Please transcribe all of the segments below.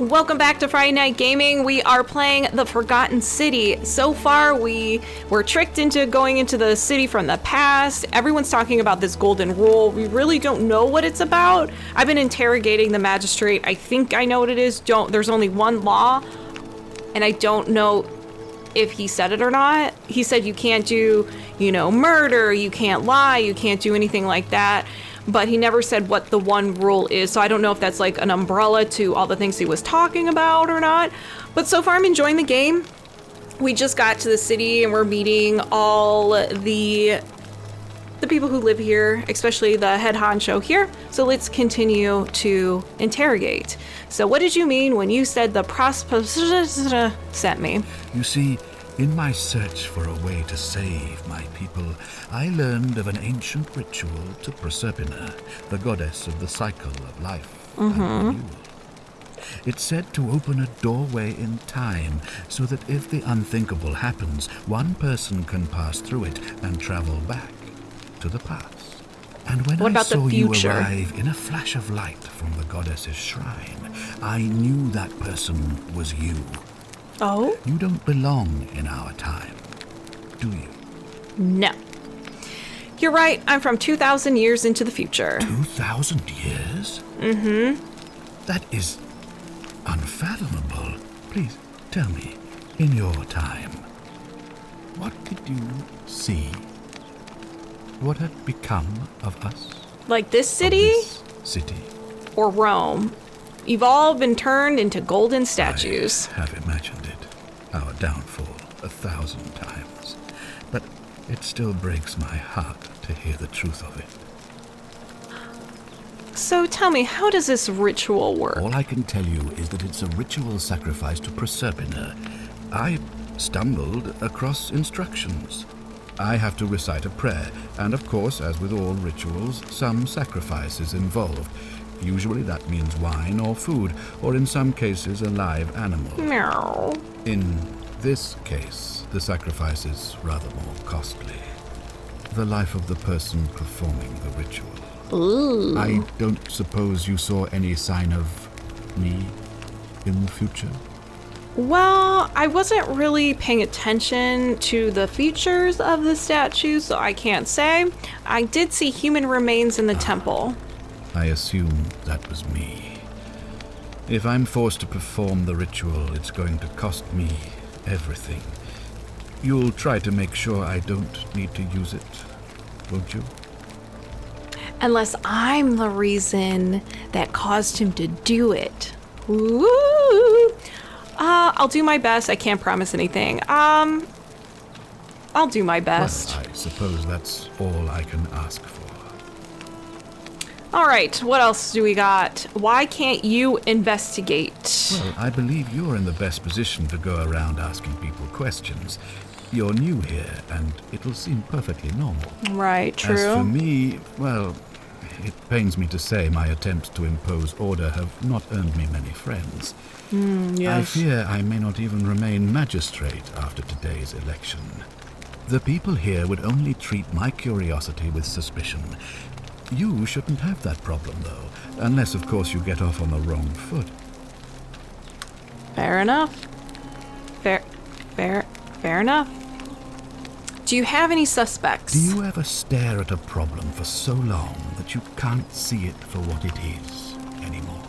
Welcome back to Friday Night Gaming. We are playing The Forgotten City. So far, we were tricked into going into the city from the past. Everyone's talking about this golden rule. We really don't know what it's about. I've been interrogating the magistrate. I think I know what it is. There's only one law, and I don't know if he said it or not. He said you can't do, murder, you can't lie, you can't do anything like that. But he never said what the one rule is, so I don't know if that's like an umbrella to all the things he was talking about or not. But so far I'm enjoying the game. We just got to the city and we're meeting all the people who live here, especially the head honcho here. So let's continue to interrogate. So what did you mean when you said the prospect sent me? You see, in my search for a way to save my people, I learned of an ancient ritual to Proserpina, the goddess of the cycle of life and renewal. It's said to open a doorway in time so that if the unthinkable happens, one person can pass through it and travel back to the past. And when I saw you arrive in a flash of light from the goddess's shrine, I knew that person was you. Oh? You don't belong in our time, do you? No. You're right, I'm from 2,000 years into the future. 2,000 years? Mm-hmm. That is unfathomable. Please, tell me, in your time, what did you see? What had become of us? Like this city? City. Or Rome? Evolved and turned into golden statues. I have imagined it. Our downfall 1,000 times. But it still breaks my heart to hear the truth of it. So tell me, how does this ritual work? All I can tell you is that it's a ritual sacrifice to Proserpina. I stumbled across instructions. I have to recite a prayer, and of course, as with all rituals, some sacrifice is involved. Usually that means wine or food, or in some cases a live animal. Meow. In this case, the sacrifice is rather more costly. The life of the person performing the ritual. Ooh. I don't suppose you saw any sign of me in the future? Well, I wasn't really paying attention to the features of the statue, so I can't say. I did see human remains in the temple. I assume that was me. If I'm forced to perform the ritual, it's going to cost me everything. You'll try to make sure I don't need to use it, won't you? Unless I'm the reason that caused him to do it. Ooh. I'll do my best. I can't promise anything. I'll do my best. Well, I suppose that's all I can ask for. All right, what else do we got? Why can't you investigate? Well, I believe you're in the best position to go around asking people questions. You're new here, and it'll seem perfectly normal. Right, true. As for me, well, it pains me to say my attempts to impose order have not earned me many friends. Yes. I fear I may not even remain magistrate after today's election. The people here would only treat my curiosity with suspicion. You shouldn't have that problem, though, unless, of course, you get off on the wrong foot. Fair enough. Fair enough. Do you have any suspects? Do you ever stare at a problem for so long that you can't see it for what it is anymore?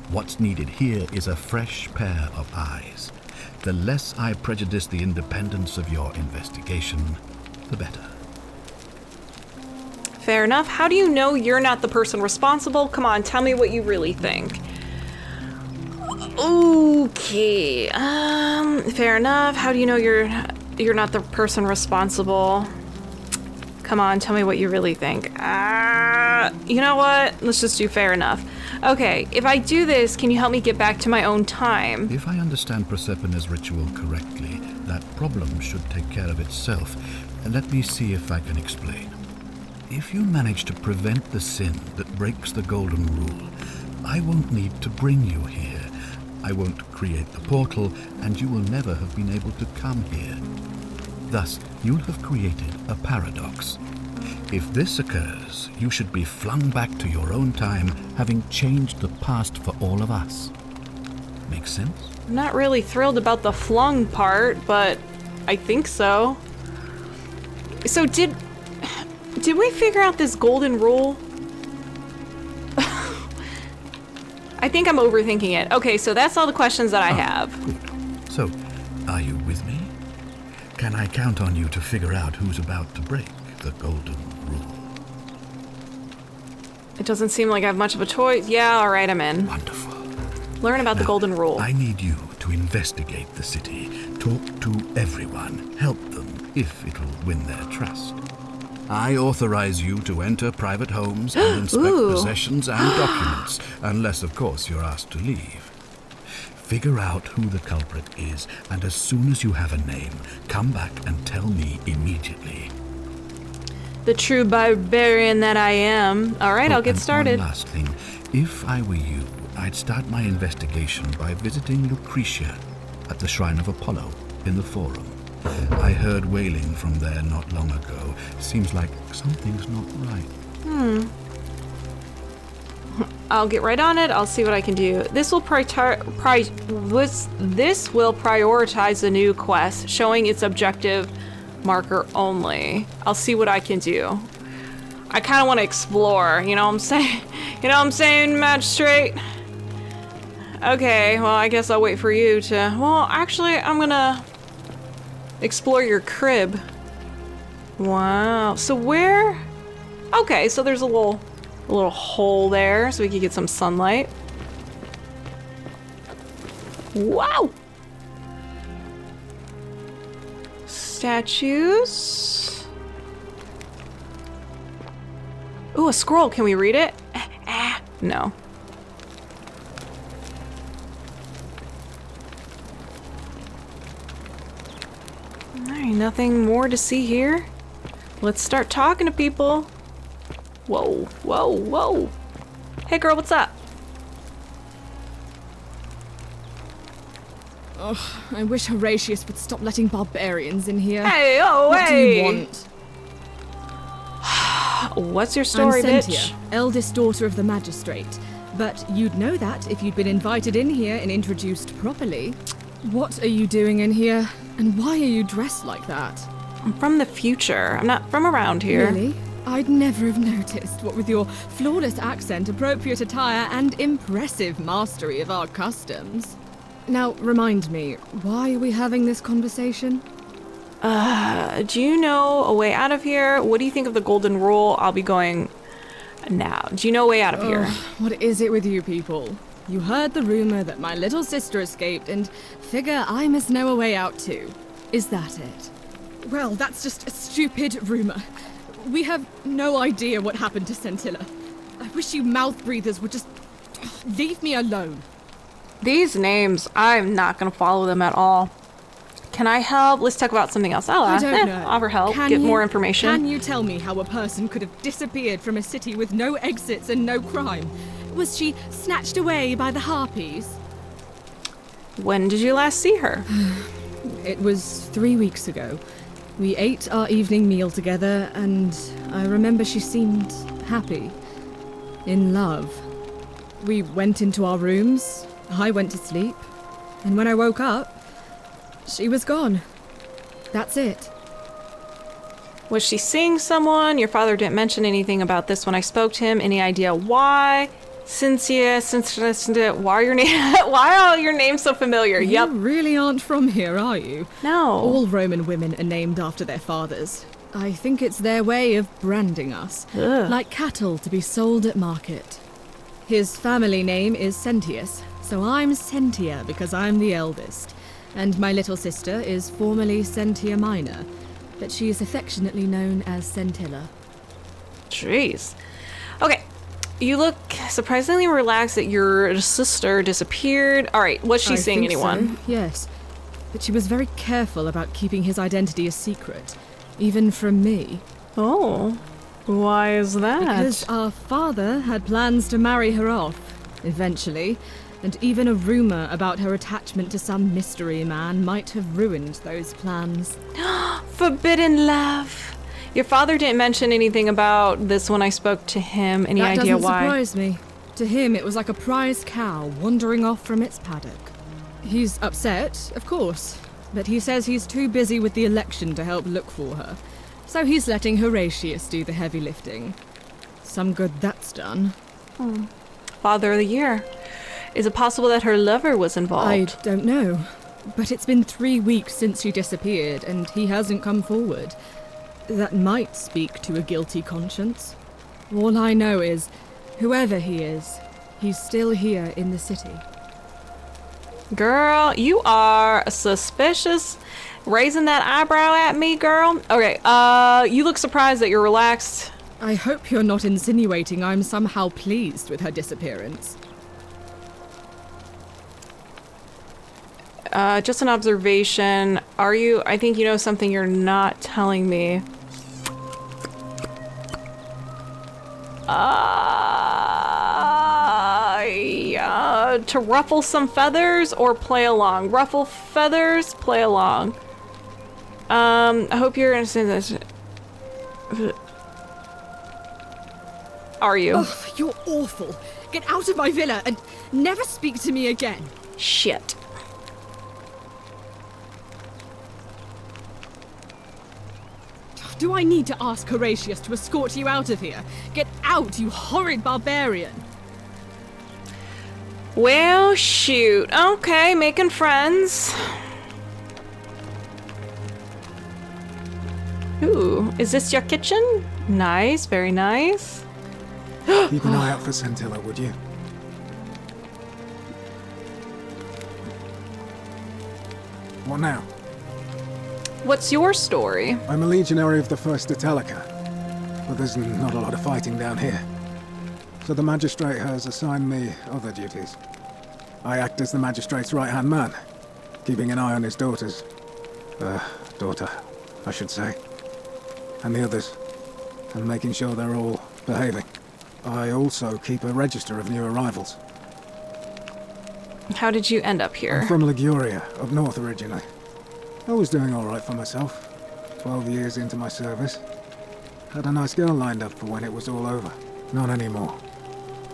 What's needed here is a fresh pair of eyes. The less I prejudice the independence of your investigation, the better. Fair enough. How do you know you're not the person responsible? Come on, tell me what you really think. Okay. Fair enough. How do you know you're not the person responsible? Come on, tell me what you really think. You know what? Let's just do fair enough. Okay, if I do this, can you help me get back to my own time? If I understand Proserpina's ritual correctly, that problem should take care of itself. Let me see if I can explain. If you manage to prevent the sin that breaks the golden rule, I won't need to bring you here. I won't create the portal, and you will never have been able to come here. Thus, you'll have created a paradox. If this occurs, you should be flung back to your own time, having changed the past for all of us. make sense? I'm not really thrilled about the flung part, but I think so. So did we figure out this golden rule? I think I'm overthinking it. Okay, so that's all the questions that I have. Good. So, are you with me? Can I count on you to figure out who's about to break the golden rule? It doesn't seem like I have much of a choice. Yeah, all right, I'm in. Wonderful. Learn about the Now, golden rule. I need you to investigate the city, talk to everyone, help them if it'll win their trust. I authorize you to enter private homes and inspect possessions and documents, unless, of course, you're asked to leave. Figure out who the culprit is, and as soon as you have a name, come back and tell me immediately. The true barbarian that I am. All right, I'll get and started. One last thing. If I were you, I'd start my investigation by visiting Lucretia at the Shrine of Apollo in the Forum. I heard wailing from there not long ago. Seems like something's not right. I'll get right on it. I'll see what I can do. This will prioritize the new quest, showing its objective marker only. I'll see what I can do. I kind of want to explore, you know what I'm saying? You know what I'm saying, Magistrate? Okay, well, I guess I'll wait for you to... Well, actually, I'm gonna explore your crib. Wow. So where... Okay, so there's a little hole there so we can get some sunlight. Wow! Statues. Ooh, a scroll. Can we read it? No. Alright, nothing more to see here. Let's start talking to people. Whoa, whoa, whoa. Hey girl, what's up? Ugh, I wish Horatius would stop letting barbarians in here. Hey, oh, what hey! What do you want? What's your story, I'm Sentia, bitch? eldest daughter of the magistrate. But you'd know that if you'd been invited in here and introduced properly. What are you doing in here? And why are you dressed like that? I'm from the future. I'm not from around here. Really? I'd never have noticed, what with your flawless accent, appropriate attire, and impressive mastery of our customs. Now, remind me, why are we having this conversation? Do you know a way out of here? What do you think of the golden rule? I'll be going now. Do you know a way out of here? What is it with you people? You heard the rumor that my little sister escaped and figure I must know a way out too. Is that it? Well, that's just a stupid rumor. We have no idea what happened to Scintilla. I wish you mouth breathers would just leave me alone. These names, I'm not going to follow them at all. Can I help? Let's talk about something else. I don't know. Offer help, get more information. Can you tell me how a person could have disappeared from a city with no exits and no crime? Was she snatched away by the harpies? When did you last see her? It was 3 weeks ago. We ate our evening meal together, and I remember she seemed happy. In love. We went into our rooms, I went to sleep, and when I woke up, she was gone. That's it. Was she seeing someone? Your father didn't mention anything about this when I spoke to him. Any idea why? Cynthia, why are your names so familiar? You really aren't from here, are you? No. All Roman women are named after their fathers. I think it's their way of branding us. Ugh. Like cattle to be sold at market. His family name is Sentius, so I'm Sentia because I'm the eldest. And my little sister is formerly Sentia Minor, but she is affectionately known as Scintilla. Jeez. Okay. You look surprisingly relaxed that your sister disappeared. All right, was she seeing anyone? So, yes. But she was very careful about keeping his identity a secret, even from me. Oh, why is that? Because our father had plans to marry her off, eventually, and even a rumor about her attachment to some mystery man might have ruined those plans. Forbidden love. Your father didn't mention anything about this when I spoke to him. Any idea why? That doesn't surprise me. To him, it was like a prize cow wandering off from its paddock. He's upset, of course, but he says he's too busy with the election to help look for her. So he's letting Horatius do the heavy lifting. Some good that's done. Father of the Year. Is it possible that her lover was involved? I don't know. But it's been 3 weeks since she disappeared, and he hasn't come forward. That might speak to a guilty conscience. All I know is, whoever he is, he's still here in the city. Girl, you are suspicious. Raising that eyebrow at me, girl. Okay, you look surprised that you're relaxed. I hope you're not insinuating I'm somehow pleased with her disappearance. Just an observation. Are you? I think you know something you're not telling me. To ruffle some feathers or play along? Ruffle feathers, play along. I hope you're understanding this. Are you? Oh, you're awful. Get out of my villa and never speak to me again. Shit. Do I need to ask Horatius to escort you out of here? Get out, you horrid barbarian! Well, shoot. Okay, making friends. Ooh, is this your kitchen? Nice, very nice. Keep an eye out for Scintilla, would you? What now? What's your story? I'm a legionary of the 1st Italica, but there's not a lot of fighting down here. So the magistrate has assigned me other duties. I act as the magistrate's right-hand man, keeping an eye on his daughter, I should say, and the others, and making sure they're all behaving. I also keep a register of new arrivals. How did you end up here? I'm from Liguria, up north originally. I was doing all right for myself. 12 years into my service. Had a nice girl lined up for when it was all over. Not anymore.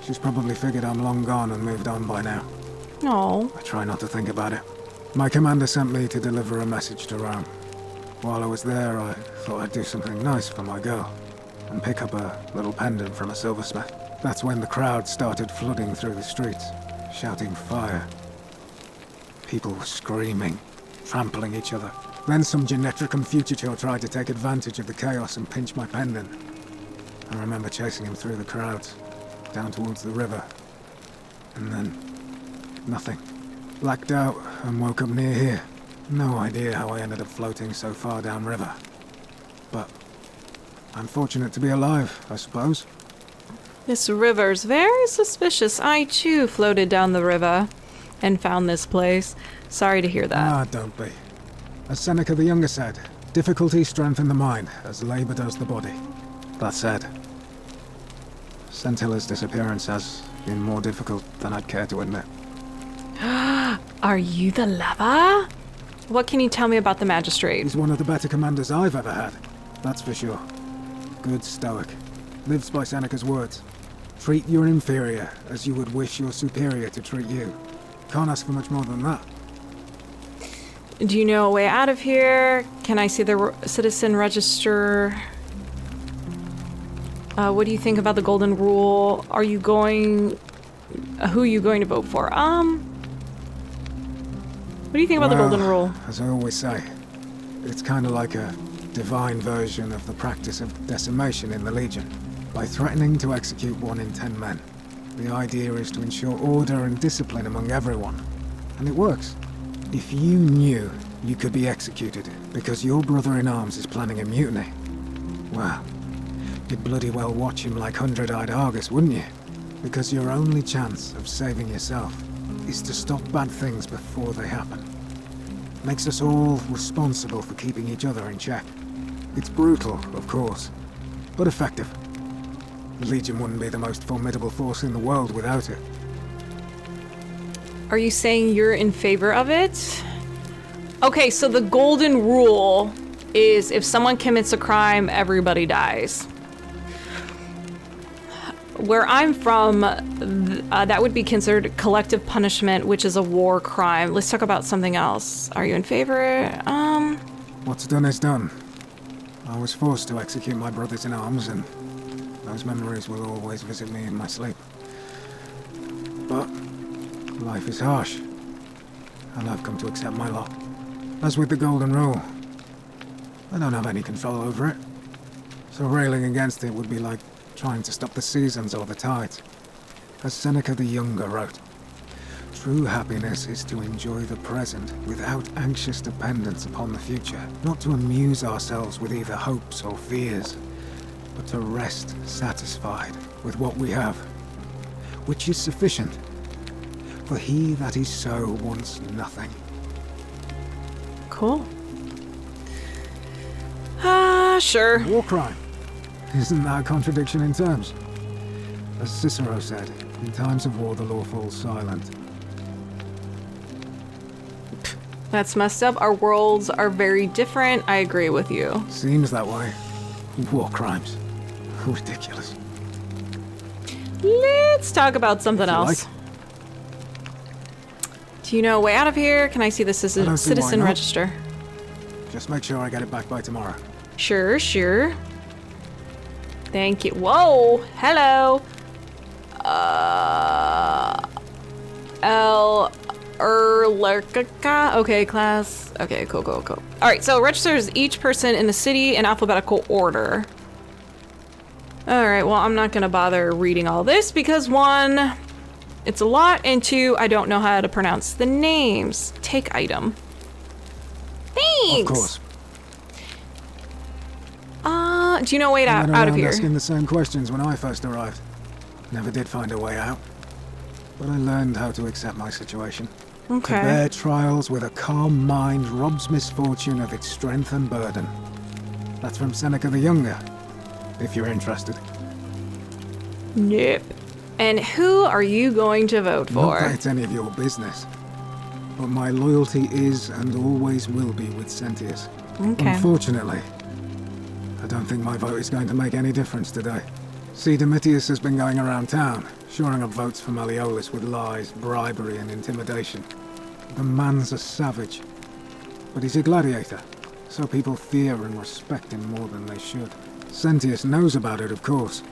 She's probably figured I'm long gone and moved on by now. No. I try not to think about it. My commander sent me to deliver a message to Rome. While I was there, I thought I'd do something nice for my girl and pick up a little pendant from a silversmith. That's when the crowd started flooding through the streets, shouting fire. People were screaming, trampling each other. Then some Genetricum Fugitor tried to take advantage of the chaos and pinch my pendant. I remember chasing him through the crowds, down towards the river. And then, nothing. Blacked out and woke up near here. No idea how I ended up floating so far downriver. But I'm fortunate to be alive, I suppose. This river's very suspicious. I too floated down the river and found this place. Sorry to hear that. Ah, don't be. As Seneca the Younger said, difficulty strengthens the mind, as labor does the body. That said, Scintilla's disappearance has been more difficult than I'd care to admit. Are you the lover? What can you tell me about the magistrate? He's one of the better commanders I've ever had, that's for sure. Good stoic. Lives by Seneca's words. Treat your inferior as you would wish your superior to treat you. Can't ask for much more than that. Do you know a way out of here? Can I see the citizen register? What do you think about the golden rule? Are you going... who are you going to vote for? What do you think about the golden rule? As I always say, it's kind of like a divine version of the practice of decimation in the Legion. By threatening to execute 1 in 10 men, the idea is to ensure order and discipline among everyone. And it works. If you knew you could be executed because your brother-in-arms is planning a mutiny, well, you'd bloody well watch him like hundred-eyed Argus, wouldn't you? Because your only chance of saving yourself is to stop bad things before they happen. Makes us all responsible for keeping each other in check. It's brutal, of course, but effective. The Legion wouldn't be the most formidable force in the world without it. Are you saying you're in favor of it? Okay, so the golden rule is if someone commits a crime, everybody dies. Where I'm from, That would be considered collective punishment, which is a war crime. Let's talk about something else. Are you in favor? What's done is done. I was forced to execute my brothers in arms, and those memories will always visit me in my sleep. But life is harsh, and I've come to accept my lot. As with the Golden Rule, I don't have any control over it, so railing against it would be like trying to stop the seasons or the tides. As Seneca the Younger wrote, true happiness is to enjoy the present without anxious dependence upon the future, not to amuse ourselves with either hopes or fears, but to rest satisfied with what we have, which is sufficient. For he that is so wants nothing. Cool. Sure. War crime. Isn't that a contradiction in terms? As Cicero said, in times of war the law falls silent. That's messed up. Our worlds are very different. I agree with you. Seems that way. War crimes. Ridiculous. Let's talk about something If you else. like. Do you know a way out of here? Can I see the I don't see why citizen not. register? Just make sure I get it back by tomorrow. Sure, sure. Thank you. Whoa, hello. Okay, class. Okay, cool. All right, so it registers each person in the city in alphabetical order. All right, well, I'm not gonna bother reading all this because one, it's a lot, and two, I don't know how to pronounce the names. Take item. Thanks. Of course. Do you know a way I went out of around here? asking the same questions when I first arrived. Never did find a way out. But I learned how to accept my situation. To Okay. bear trials with a calm mind robs misfortune of its strength and burden. That's from Seneca the Younger, if you're interested. Nope. And who are you going to vote Not that for? it's any of your business. But my loyalty is and always will be with Sentius. Okay. Unfortunately, I don't think my vote is going to make any difference today. See, Domitius has been going around town, shoring up votes for Malleolus with lies, bribery, and intimidation. The man's a savage, but he's a gladiator, so people fear and respect him more than they should. Sentius knows about it, of course,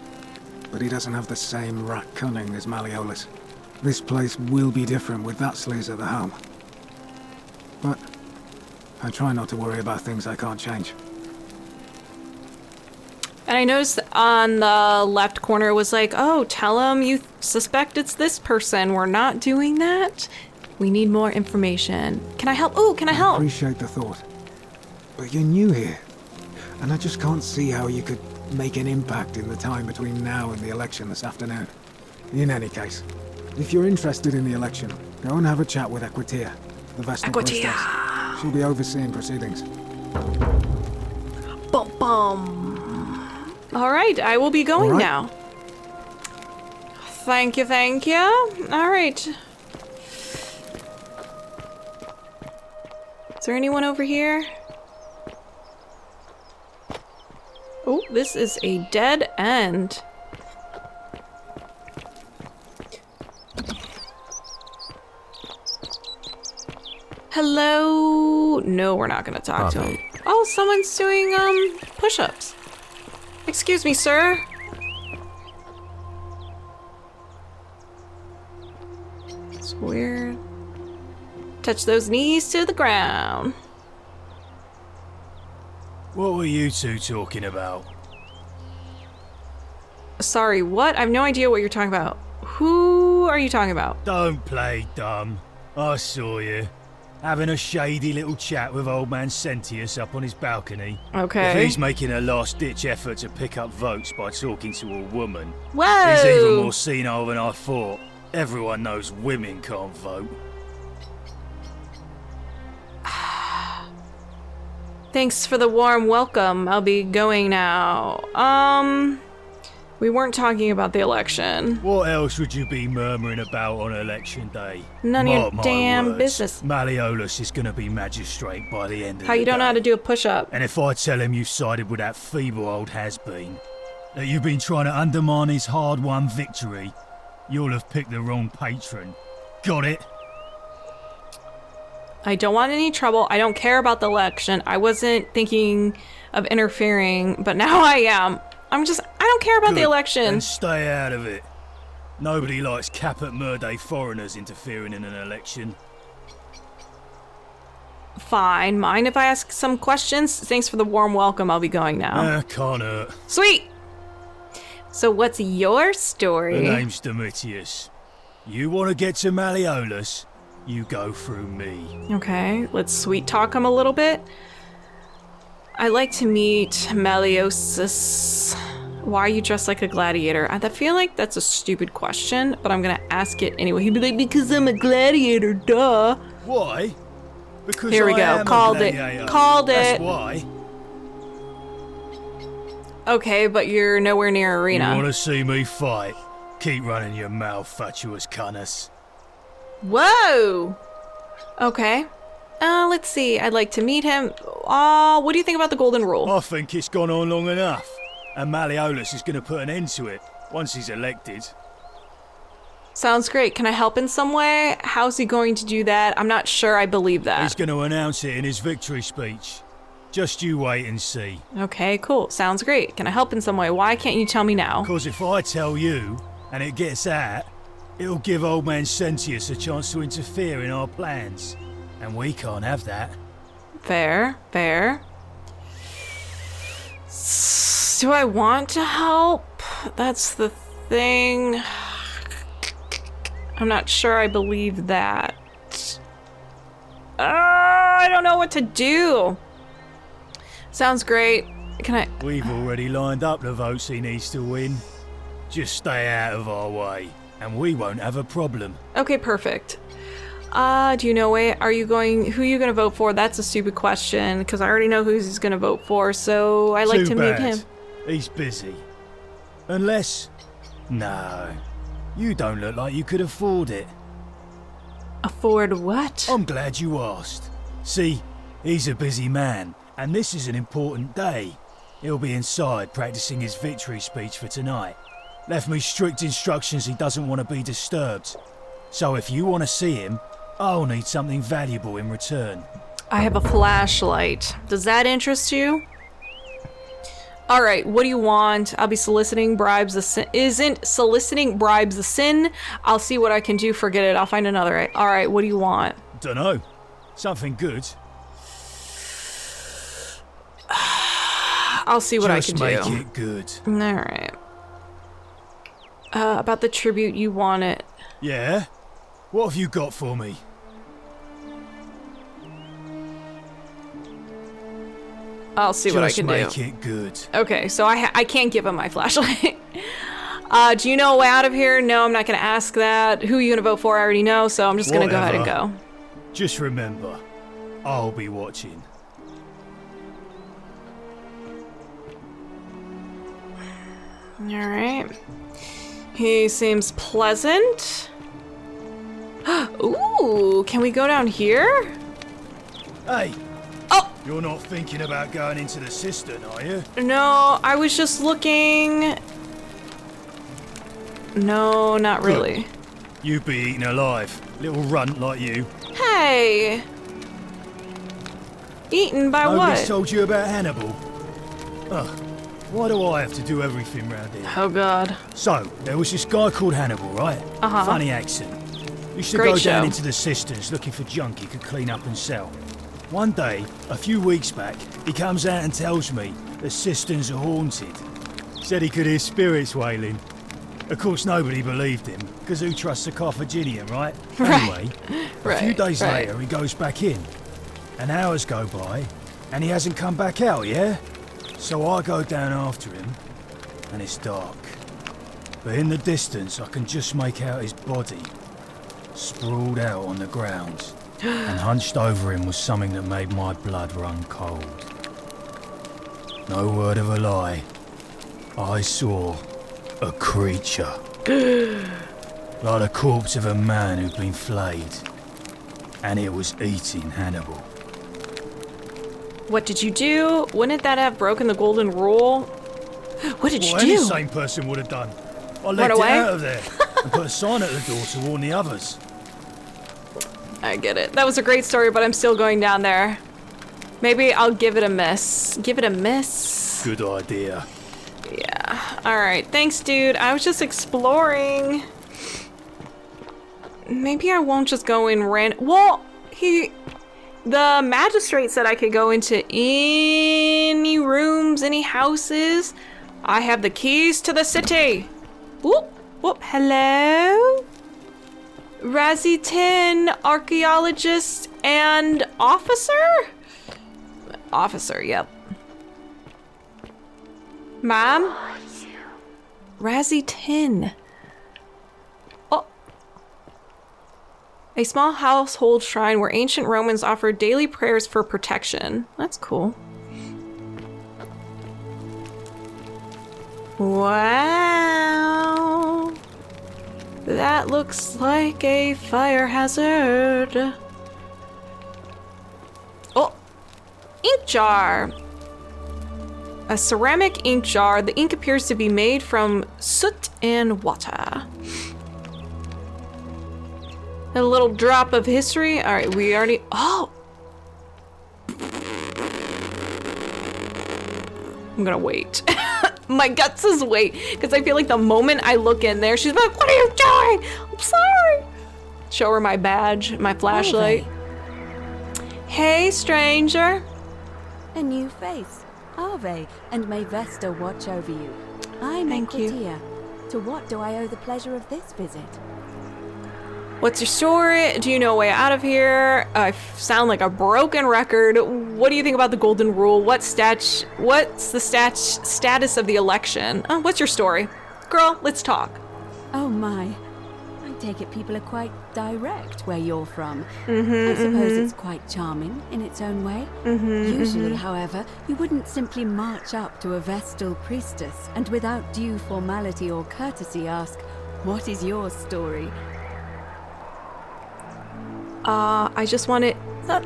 but he doesn't have the same rat cunning as Malleolus. This place will be different with that sleaze at the helm. But I try not to worry about things I can't change. And I noticed on the left corner was like, oh, tell him you suspect it's this person. We're not doing that. We need more information. Can I help? Ooh, can I I help? appreciate the thought. But you're new here, and I just can't see how you could make an impact in the time between now and the election this afternoon. In any case, if you're interested in the election, go and have a chat with Equitia, the Vestal Equitia. Priestess. She'll be overseeing proceedings. Bum bum. All right, I will be going All right. now. Thank you. All right. Is there anyone over here? Oh, this is a dead end. Hello? No, we're not gonna talk to him. Oh, someone's doing, push-ups. Excuse me, sir. It's weird. Touch those knees to the ground. What were you two talking about? Sorry, what? I have no idea what you're talking about. Who are you talking about? Don't play dumb. I saw you. Having a shady little chat with old man Sentius up on his balcony. Okay. If he's making a last-ditch effort to pick up votes by talking to a woman, Whoa! he's even more senile than I thought. Everyone knows women can't vote. Thanks for the warm welcome. I'll be going now. We weren't talking about the election. What else would you be murmuring about on election day? None of your Mark my damn words, business. Malleolus is going to be magistrate by the end of How the you don't know how day. to do a push-up. And if I tell him you sided with that feeble old has-been, that you've been trying to undermine his hard-won victory, you'll have picked the wrong patron. Got it? I don't want any trouble. I don't care about the election. I wasn't thinking of interfering, but now I am. I don't care about the Good. election. Then stay out of it. Nobody likes Caput Murday foreigners interfering in an election. Fine. Mind if I ask some questions? Thanks for the warm welcome. I'll be going now. Can't hurt. Sweet! So what's your The story? name's Domitius. You want to get to Malleolus? You go through me. Okay, let's sweet talk him a little bit. I like to meet Malleosus. Why are you dressed like a gladiator? I feel like that's a stupid question, but I'm gonna ask it anyway. He'd be like, because I'm a gladiator, duh. Why? Because Here we I go. am a Called it. gladiator. Called That's it. why. Okay, but you're nowhere near You arena. want to see me fight? Keep running your mouth, fatuous cunnis. Whoa! Okay. Let's see. I'd like to meet him. What do you think about the golden rule? I think it's gone on long enough, and Malleolus is going to put an end to it once he's elected. Sounds great. Can I help in some way? How's he going to do that? I'm not sure I believe He's that. going to announce it in his victory speech. Just you wait and see. Okay, cool. Sounds great. Can I help in some way? Why can't you tell me now? Because if I tell you, and it gets out, it'll give old man Sentius a chance to interfere in our plans. And we can't have that. Fair, fair. Do I want to help? That's the thing. I'm not sure I believe that. I don't know what to do. Sounds great. Can I... We've already lined up the votes he needs to win. Just stay out of our way, and we won't have a problem. Okay, perfect. Do you know who are you gonna vote for? That's a stupid question, because I already know who he's gonna vote for, so I like Too to bad. meet him. He's busy. Unless... No. You don't look like you could afford it. Afford what? I'm glad you asked. See, he's a busy man, and this is an important day. He'll be inside practicing his victory speech for tonight. Left me strict instructions he doesn't want to be disturbed. So if you want to see him, I'll need something valuable in return. I have a flashlight. Does that interest you? All right, what do you want? I'll be soliciting bribes. Isn't soliciting bribes a sin? I'll see what I can do. Forget it. I'll find another. All right, what do you want? Dunno. Something good. I'll see what I Just can make do. it good. All right. About the tribute, you want it. Yeah? What have you got for me? I'll see what I can do. Just make it good. Okay, so I can't give him my flashlight. Do you know a way out of here? No, I'm not going to ask that. Who are you going to vote for? I already know, so I'm just going to go ahead and go. Just remember, I'll be watching. All right. He seems pleasant. Ooh, can we go down here? Hey! Oh! You're not thinking about going into the cistern, are you? No, I was just looking. No, not really. You'd be eaten alive. Little runt like you. Hey! Eaten by Nobody's what? told you about Hannibal. Ugh. Why do I have to do everything round here? Oh god. So, there was this guy called Hannibal, right? Uh-huh. Funny accent. Used to Great go down show. into the cisterns looking for junk he could clean up and sell. One day, a few weeks back, he comes out and tells me the cisterns are haunted. Said he could hear spirits wailing. Of course, nobody believed him, because who trusts a Carthaginian, right? Anyway, a few days later, he goes back in. And hours go by, and he hasn't come back out, yeah? So I go down after him, and it's dark. But in the distance, I can just make out his body, sprawled out on the ground. And hunched over him was something that made my blood run cold. No word of a lie. I saw a creature. Like the corpse of a man who'd been flayed. And it was eating Hannibal. What did you do? Wouldn't that have broken the golden rule? What did you Any do? sane person would have done. I Run let it away? out of there. and put a sign at the door to warn the others. I get it. That was a great story, but I'm still going down there. Maybe I'll give it a miss. Give it a miss. Good idea. Yeah. Alright, thanks, dude. I was just exploring. Maybe I won't just go in Well, the magistrate said I could go into any rooms, any houses. I have the keys to the city. Whoop, whoop, hello? Razzie 10, archaeologist and officer? Officer, yep. Ma'am? Razzie 10. Oh. A small household shrine where ancient Romans offered daily prayers for protection. That's cool. Wow. That looks like a fire hazard. Oh, ink jar. A ceramic ink jar. The ink appears to be made from soot and water. A little drop of history. All right, we already. Oh, I'm gonna wait. My guts is wait, because I feel like the moment I look in there, she's like, "What are you doing? I'm sorry." Show her my badge, my flashlight. Hey, stranger. A new face. Ave, and may Vesta watch over you. I'm Equitia. To what do I owe the pleasure of this visit? What's your story? Do you know a way out of here? I sound like a broken record. What do you think about the golden rule? What's the status of the election? What's your story? Girl, let's talk. Oh my. I take it people are quite direct where you're from. I suppose it's quite charming in its own way. Usually, however, you wouldn't simply march up to a Vestal priestess and without due formality or courtesy ask, "What is your story?" I just want to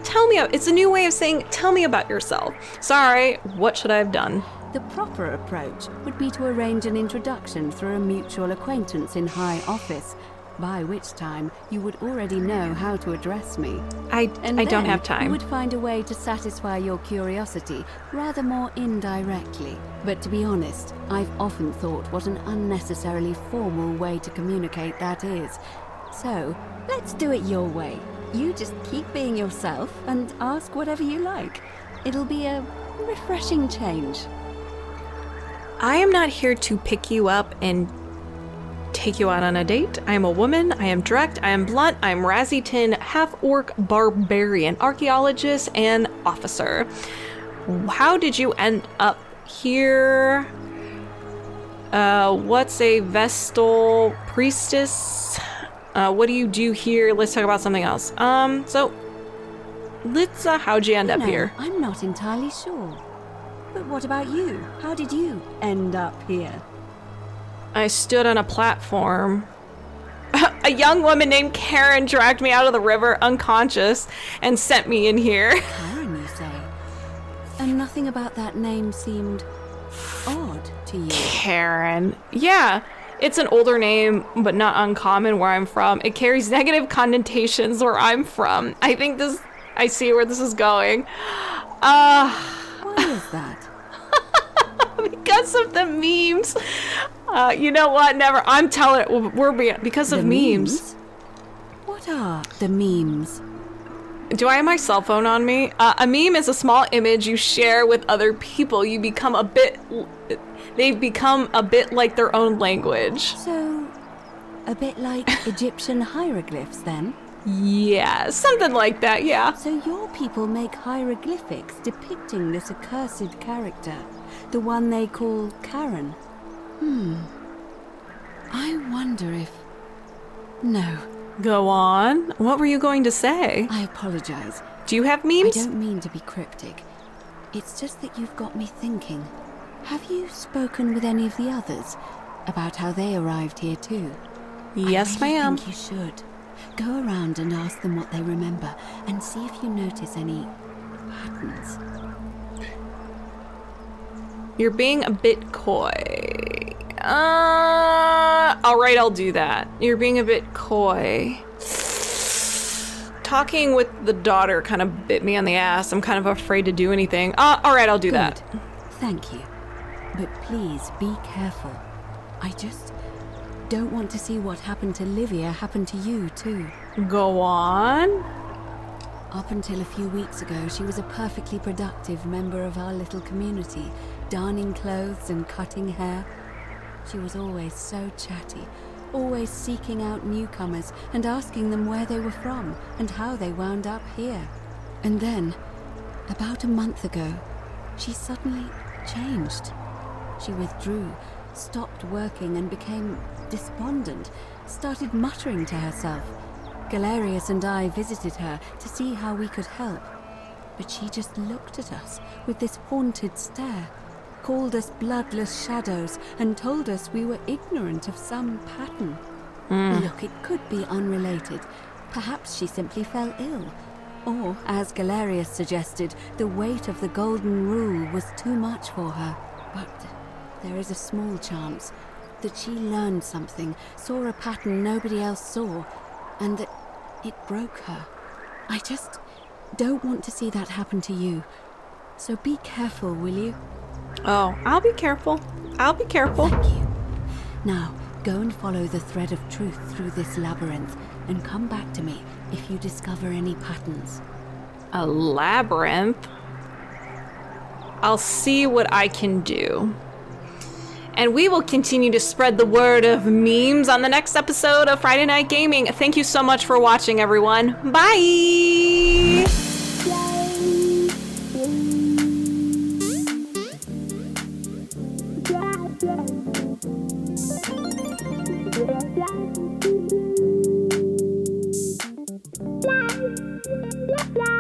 tell me. It's a new way of saying, tell me about yourself. Sorry, what should I have done? The proper approach would be to arrange an introduction through a mutual acquaintance in high office, by which time you would already know how to address me. I don't have time. You would find a way to satisfy your curiosity, rather more indirectly. But to be honest, I've often thought what an unnecessarily formal way to communicate that is. So, let's do it your way. You just keep being yourself and ask whatever you like. It'll be a refreshing change. I am not here to pick you up and take you out on a date. I am a woman. I am direct. I am blunt. I am Razzie 10, half-orc barbarian, archaeologist, and officer. How did you end up here? What's a Vestal priestess? What do you do here? Let's talk about something else. So, how'd you end up here? I'm not entirely sure. But what about you? How did you end up here? I stood on a platform. A young woman named Karen dragged me out of the river unconscious and sent me in here. Karen, you say? And nothing about that name seemed odd to you? Karen. Yeah. It's an older name, but not uncommon where I'm from. It carries negative connotations where I'm from. I see where this is going. Why is that? Because of the memes. You know what? Never. I'm telling it. Because of memes. What are the memes? Do I have my cell phone on me? A meme is a small image you share with other people. They become a bit like their own language. So, a bit like Egyptian hieroglyphs then? Yeah, something like that, yeah. So your people make hieroglyphics depicting this accursed character, the one they call Karen. I wonder if... No. Go on. What were you going to say? I apologize. Do you have memes? I don't mean to be cryptic. It's just that you've got me thinking. Have you spoken with any of the others about how they arrived here too? Yes, ma'am. I think you should. Go around and ask them what they remember and see if you notice any patterns. You're being a bit coy. Alright, I'll do that. You're being a bit coy. Talking with the daughter kind of bit me on the ass. I'm kind of afraid to do anything. Alright, I'll do that. Thank you. But please be careful. I just don't want to see what happened to Livia happen to you, too. Go on. Up until a few weeks ago, she was a perfectly productive member of our little community, darning clothes and cutting hair. She was always so chatty, always seeking out newcomers and asking them where they were from and how they wound up here. And then, about a month ago, she suddenly changed. She withdrew, stopped working and became despondent, started muttering to herself. Galerius and I visited her to see how we could help, but she just looked at us with this haunted stare, called us bloodless shadows, and told us we were ignorant of some pattern. Look, it could be unrelated. Perhaps she simply fell ill. Or, as Galerius suggested, the weight of the Golden Rule was too much for her. But there is a small chance that she learned something, saw a pattern nobody else saw, and that it broke her. I just don't want to see that happen to you. So be careful, will you? Oh, I'll be careful. I'll be careful. Thank you. Now, go and follow the thread of truth through this labyrinth, and come back to me if you discover any patterns. A labyrinth? I'll see what I can do. And we will continue to spread the word of memes on the next episode of Friday Night Gaming. Thank you so much for watching, everyone. Bye! Yeah.